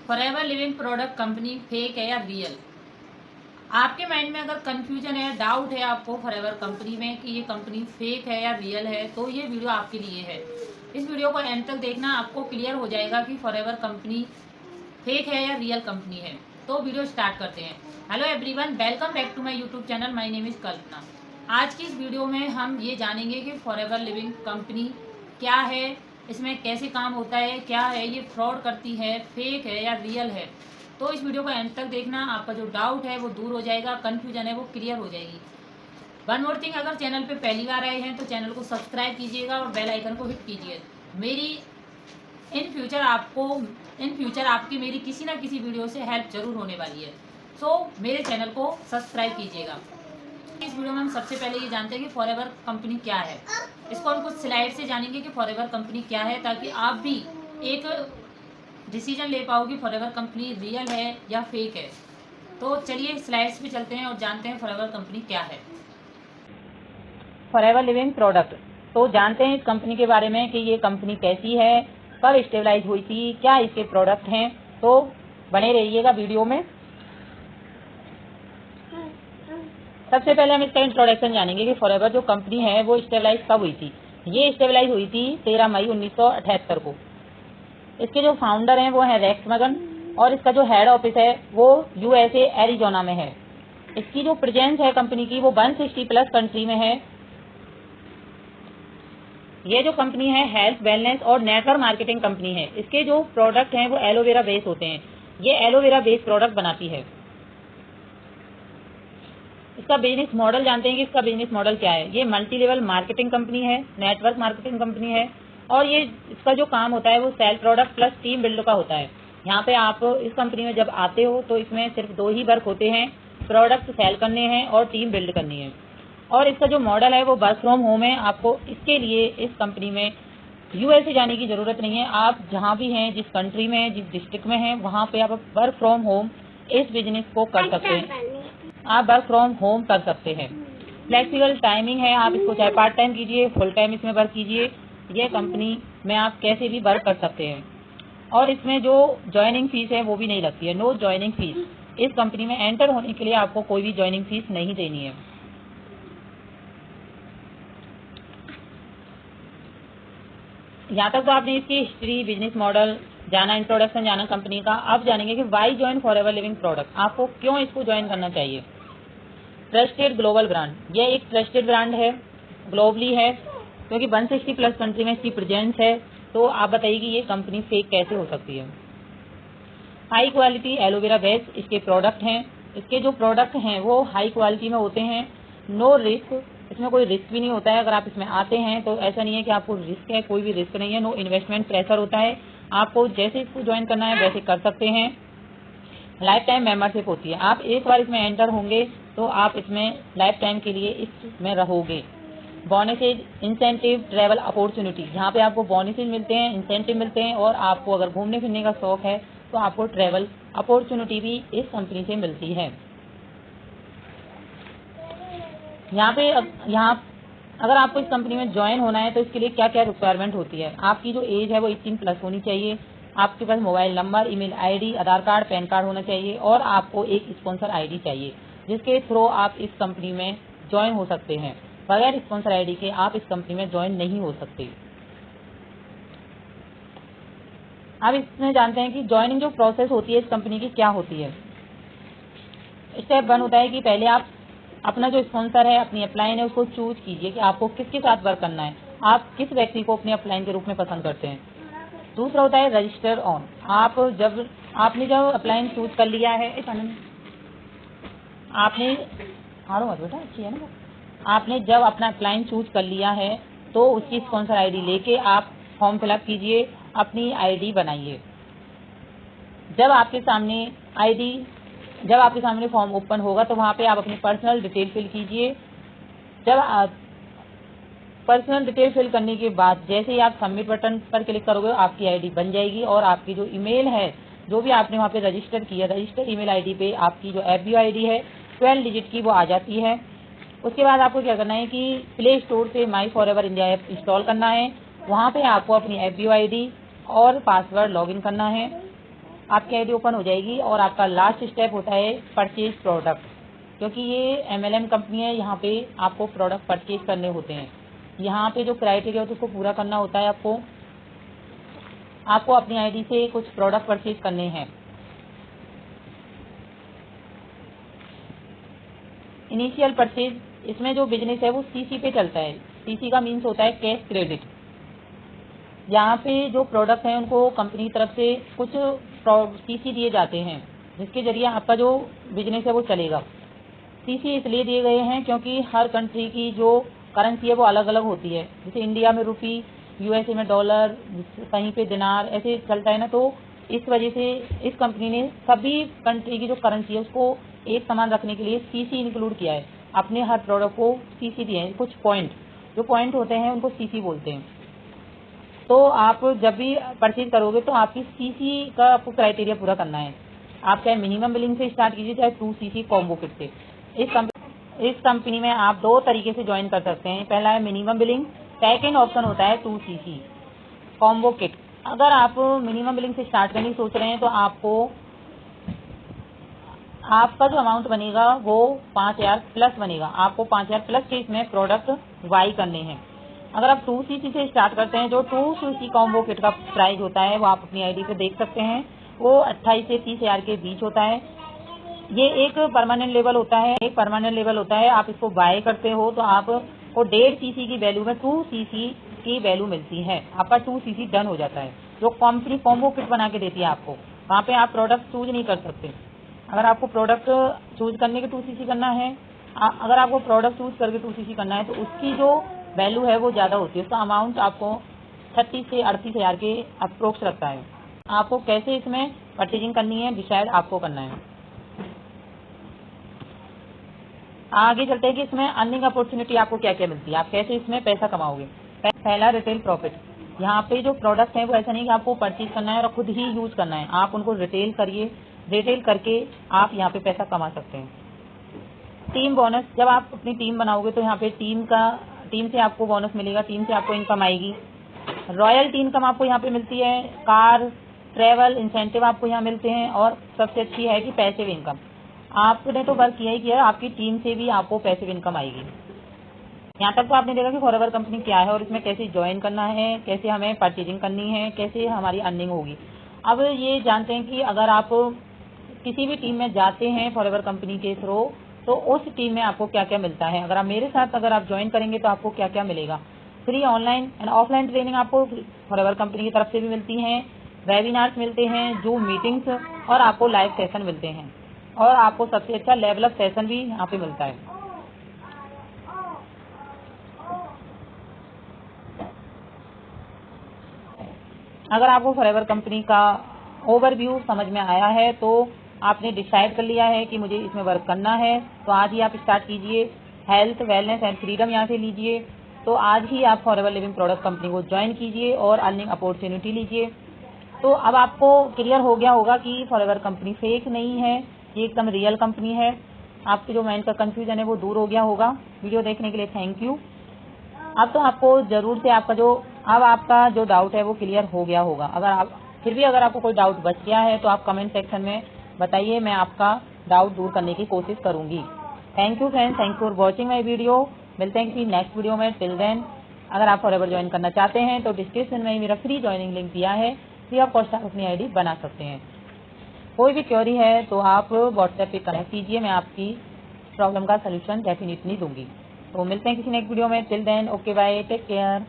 Forever Living product company fake है या real. आपके माइंड में अगर कंफ्यूजन है, डाउट है आपको फॉरएवर कंपनी में कि ये कंपनी फेक है या रियल है, तो ये वीडियो आपके लिए है। इस वीडियो को एंड तक देखना, आपको क्लियर हो जाएगा कि फॉरएवर कंपनी फेक है या रियल कंपनी है। तो वीडियो स्टार्ट करते हैं। Hello everyone, welcome back to my YouTube channel. My name is Kalpana. आज की इस वीडियो में हम ये जानेंगे कि फॉरएवर लिविंग कंपनी क्या है, इसमें कैसे काम होता है, क्या है ये फ्रॉड करती है, फेक है या रियल है। तो इस वीडियो को एंड तक देखना, आपका जो डाउट है वो दूर हो जाएगा, कन्फ्यूजन है वो क्लियर हो जाएगी। वन मोर थिंग, अगर चैनल पे पहली बार आए हैं तो चैनल को सब्सक्राइब कीजिएगा और बेल आइकन को हिट कीजिए। इन फ्यूचर आपकी मेरी किसी ना किसी वीडियो से हेल्प जरूर होने वाली है। सो मेरे चैनल को सब्सक्राइब कीजिएगा। इस वीडियो में हम सबसे पहले ये जानते हैं कि फॉरएवर कंपनी क्या है। इसको हम कुछ स्लाइड से जानेंगे कि फॉरएवर कंपनी क्या है, ताकि आप भी एक डिसीजन ले पाओ कि फॉरएवर कंपनी रियल है या फेक है। तो चलिए स्लाइड्स पे चलते हैं और जानते हैं फॉरएवर कंपनी क्या है। फॉरएवर लिविंग प्रोडक्ट, तो जानते हैं इस कंपनी के बारे में कि ये कंपनी कैसी है, कब स्टेबलाइज हुई थी, क्या इसके प्रोडक्ट हैं। तो बने रहिएगा वीडियो में। सबसे पहले हम इसका इंट्रोडक्शन जानेंगे कि फॉरएवर जो कंपनी है वो स्टेबलाइज कब हुई थी। ये स्टेबलाइज हुई थी 13 मई 1978 को। इसके जो फाउंडर हैं वो हैं रेक्स मगन, और इसका जो हेड ऑफिस है वो यूएसए एरिजोना में है। इसकी जो प्रेजेंस है कंपनी की वो 160 प्लस कंट्री में है। ये जो कंपनी है हेल्थ, वेलनेस और नेटवर्क मार्केटिंग कंपनी है। इसके जो प्रोडक्ट हैं वो एलोवेरा बेस होते हैं। ये एलोवेरा बेस प्रोडक्ट बनाती है। इसका बिजनेस मॉडल जानते हैं कि इसका बिजनेस मॉडल क्या है। ये मल्टी लेवल मार्केटिंग कंपनी है, नेटवर्क मार्केटिंग कंपनी है, और ये इसका जो काम होता है वो sell product plus team build का होता है। यहाँ पे आप इस कंपनी में जब आते हो तो इसमें सिर्फ दो ही वर्क होते हैं, प्रोडक्ट सेल करने हैं और टीम बिल्ड करनी है। और इसका जो मॉडल है वो वर्क फ्रॉम होम है। आपको इसके लिए इस कंपनी में यूएसए जाने की जरूरत नहीं है। आप जहाँ भी हैं, जिस कंट्री में, जिस डिस्ट्रिक्ट में हैं, वहाँ पे आप वर्क फ्रॉम होम इस बिजनेस को कर सकते हैं। आप वर्क फ्रॉम होम कर सकते हैं। फ्लेक्सिबल टाइमिंग है, आप इसको चाहे पार्ट टाइम कीजिए, फुल टाइम इसमें वर्क कीजिए। ये कंपनी में आप कैसे भी वर्क कर सकते हैं। और इसमें जो ज्वाइनिंग फीस है वो भी नहीं लगती है, नो ज्वाइनिंग फीस। इस कंपनी में एंटर होने के लिए आपको कोई भी ज्वाइनिंग फीस नहीं देनी है। यहाँ तक तो आपने इसकी हिस्ट्री, बिजनेस मॉडल जाना, इंट्रोडक्शन जाना कंपनी का। अब जानेंगे कि why join Forever Living product, आपको क्यों इसको ज्वाइन करना चाहिए। ट्रस्टेड ग्लोबल ब्रांड, ये एक ट्रस्टेड ब्रांड है, ग्लोबली है, क्योंकि 160 प्लस कंट्री में इसकी प्रेजेंस है। तो आप बताइए कि ये कंपनी फेक कैसे हो सकती है। हाई क्वालिटी एलोवेरा बेस इसके प्रोडक्ट हैं। इसके जो प्रोडक्ट हैं वो हाई क्वालिटी में होते हैं। नो रिस्क, इसमें कोई रिस्क भी नहीं होता है। अगर आप इसमें आते हैं तो ऐसा नहीं है कि आपको रिस्क है, कोई भी रिस्क नहीं है। नो इन्वेस्टमेंट प्रेशर होता है, आपको जैसे इसको ज्वाइन करना है वैसे कर सकते हैं। लाइफ टाइम मेंबरशिप होती है, आप एक बार इसमें एंटर होंगे तो आप इसमें लाइफ टाइम के लिए इसमें रहोगे। बोनसेज, इंसेंटिव, ट्रैवल अपॉर्चुनिटी, यहाँ पे आपको बोनसेज मिलते हैं, इंसेंटिव मिलते हैं, और आपको अगर घूमने फिरने का शौक है तो आपको ट्रैवल अपॉर्चुनिटी भी इस कंपनी से मिलती है। यहाँ अगर आपको इस कंपनी में ज्वाइन होना है तो इसके लिए क्या क्या रिक्वायरमेंट होती है। आपकी जो एज है वो 18 प्लस होनी चाहिए। आपके पास मोबाइल नंबर, ईमेल आईडी, आधार कार्ड, पैन कार्ड होना चाहिए, और आपको एक स्पॉन्सर आईडी चाहिए जिसके थ्रू आप इस कंपनी में ज्वाइन हो सकते हैं। बगैर स्पॉन्सर आईडी के आप इस कंपनी में ज्वाइन नहीं हो सकते। अब इसमें जानते हैं कि ज्वाइनिंग जो प्रोसेस होती है इस कंपनी की क्या होती है। स्टेप 1 होता है कि पहले आप अपना जो स्पॉन्सर है, अपनी अपलाइन है, उसको चूज कीजिए कि आपको किसके साथ वर्क करना है, आप किस व्यक्ति को अपने अपलाइन के रूप में पसंद करते हैं। दूसरा होता है रजिस्टर ऑन। आपने जब अपलाइन चूज कर लिया है, आपने जब अपना अपलाइन चूज कर लिया है तो उसकी स्पॉन्सर आईडी लेके आप फॉर्म फिलअप कीजिए, अपनी आईडी बनाइए। जब आपके सामने फॉर्म ओपन होगा तो वहाँ पे आप अपनी पर्सनल डिटेल फिल कीजिए। जब आप पर्सनल डिटेल फिल करने के बाद जैसे ही आप सबमिट बटन पर क्लिक करोगे आपकी आईडी बन जाएगी, और आपकी जो ईमेल है, जो भी आपने वहाँ पे रजिस्टर किया, रजिस्टर ईमेल आईडी पे आपकी जो एफबीओ आईडी है 12 डिजिट की वो आ जाती है। उसके बाद आपको क्या करना है कि प्ले स्टोर से माई फॉरएवर इंडिया ऐप इंस्टॉल करना है। वहाँ पे आपको अपनी एफबीओ आईडी और पासवर्ड लॉगिन करना है। आपकी आईडी ओपन हो जाएगी और आपका लास्ट स्टेप होता है परचेज प्रोडक्ट, क्योंकि ये MLM कंपनी है, यहाँ पे आपको प्रोडक्ट परचेज करने होते हैं। यहाँ पे जो क्राइटेरिया होता है उसको पूरा करना होता है आपको अपनी आईडी से कुछ प्रोडक्ट परचेज करने हैं। इनिशियल परचेज, इसमें जो बिजनेस है वो CC पे चलता है। CC का मीन्स होता है कैश क्रेडिट। यहाँ पे जो प्रोडक्ट हैं उनको कंपनी की तरफ से कुछ CC दिए जाते हैं, जिसके जरिए आपका जो बिजनेस है वो चलेगा। CC इसलिए दिए गए हैं क्योंकि हर कंट्री की जो करेंसी है वो अलग अलग होती है। जैसे इंडिया में रुपी, USA में डॉलर, कहीं पे दिनार, ऐसे चलता है ना। तो इस वजह से इस कंपनी ने सभी कंट्री की जो करेंसी है उसको एक समान रखने के लिए CC इंक्लूड किया है। अपने हर प्रोडक्ट को CC दिए हैं, कुछ पॉइंट, जो पॉइंट होते हैं उनको CC बोलते हैं। तो आप जब भी परचेज करोगे तो आपकी CC का आपको क्राइटेरिया पूरा करना है। आप चाहे मिनिमम बिलिंग से स्टार्ट कीजिए, चाहे 2CC कॉम्बो किट से। इस कंपनी में आप 2 तरीके से ज्वाइन कर सकते हैं। पहला है मिनिमम बिलिंग, सेकेंड ऑप्शन होता है 2CC कॉम्बो किट। अगर आप मिनिमम बिलिंग से स्टार्ट करने की सोच रहे हैं तो आपका जो अमाउंट बनेगा वो 5000 प्लस बनेगा। आपको 5000 प्लस के इसमें प्रोडक्ट बाई करने हैं। अगर आप 2CC से स्टार्ट करते हैं, जो 2CC कॉम्बो किट का प्राइस होता है वो आप अपनी आईडी पे देख सकते हैं, वो 28 से 30,000 के बीच होता है। ये एक परमानेंट लेवल होता है। आप इसको बाय करते हो तो आपको 1.5CC की वैल्यू में 2CC की वैल्यू मिलती है। आपका 2CC डन हो जाता है। जो कंपनी कॉम्बो किट बना के देती है आपको, वहाँ पे आप प्रोडक्ट चूज नहीं कर सकते। अगर आपको प्रोडक्ट चूज करने के 2CC करना है, अगर आपको प्रोडक्ट चूज करके 2CC करना है तो उसकी जो वैल्यू है वो ज़्यादा होती है। उसका अमाउंट आपको 36 से 38,000 के अप्रोक्स लगता है। आपको कैसे इसमें परचेजिंग करनी है डिसाइड आपको करना है। आगे चलते हैं कि इसमें अर्निंग अपॉर्चुनिटी आपको क्या क्या मिलती है, आप कैसे इसमें पैसा कमाओगे। पहला रिटेल प्रॉफिट। यहाँ पे जो प्रोडक्ट है वो ऐसा नहीं कि आपको परचेज करना है और खुद ही यूज करना है, आप उनको रिटेल करिए। रिटेल करके आप यहाँ पे पैसा कमा सकते हैं। टीम बोनस, जब आप अपनी टीम बनाओगे तो यहाँ पे टीम से आपको बोनस मिलेगा, टीम से आपको इनकम आएगी। रॉयल्टी इनकम आपको यहाँ पे मिलती है, कार, ट्रेवल इंसेंटिव आपको यहाँ मिलते हैं, और सबसे अच्छी है कि पैसिव इनकम। आपने तो वर्क किया ही किया, आपकी टीम से भी आपको पैसिव इनकम आएगी। यहाँ तक तो आपने देखा कि फॉरएवर कंपनी क्या है और इसमें कैसे ज्वाइन करना है, कैसे हमें परचेजिंग करनी है, कैसे हमारी अर्निंग होगी। अब ये जानते हैं कि अगर आप किसी भी टीम में जाते हैं फॉरएवर कंपनी के थ्रू तो उस टीम में आपको क्या क्या मिलता है। अगर आप मेरे साथ आप ज्वाइन करेंगे तो आपको क्या क्या मिलेगा। Free online and offline training आपको फॉरएवर कंपनी की तरफ से भी मिलती हैं, वेबिनार्स मिलते हैं, जूम मीटिंग्स, और आपको लाइव सेशन मिलते हैं, और आपको सबसे अच्छा लेवल अप सेशन भी यहाँ पे मिलता है। अगर आपको फॉरएवर कंपनी का ओवरव्यू समझ में आया है तो आपने डिसाइड कर लिया है कि मुझे इसमें वर्क करना है, तो आज ही आप स्टार्ट कीजिए। हेल्थ, वेलनेस एंड फ्रीडम यहाँ से लीजिए। तो आज ही आप फॉरएवर लिविंग प्रोडक्ट कंपनी को ज्वाइन कीजिए और अर्निंग अपॉर्चुनिटी लीजिए। तो अब आपको क्लियर हो गया होगा कि फॉरएवर कंपनी फेक नहीं है, ये एकदम रियल कंपनी है। आपके जो माइंड का कंफ्यूजन है वो दूर हो गया होगा। वीडियो देखने के लिए थैंक यू। अब तो आपको जरूर से आपका जो डाउट है वो क्लियर हो गया होगा। अगर आपको कोई डाउट बच गया है तो आप कमेंट सेक्शन में बताइए, मैं आपका डाउट दूर करने की कोशिश करूंगी। Thank you friends, thank you for watching my video. मिलते हैं किसी नेक्स्ट वीडियो में। टिल देन, अगर आप फॉरएवर ज्वाइन करना चाहते हैं तो डिस्क्रिप्शन में मेरा फ्री ज्वाइनिंग लिंक दिया है, फ्री ऑफ कॉस्ट आप अपनी आईडी बना सकते हैं। कोई भी क्वेरी है तो आप व्हाट्सएप पे कनेक्ट कीजिए, मैं आपकी प्रॉब्लम का सोल्यूशन डेफिनेटली दूंगी। तो मिलते हैं किसी नेक्स्ट वीडियो में। Till then, okay bye, take care.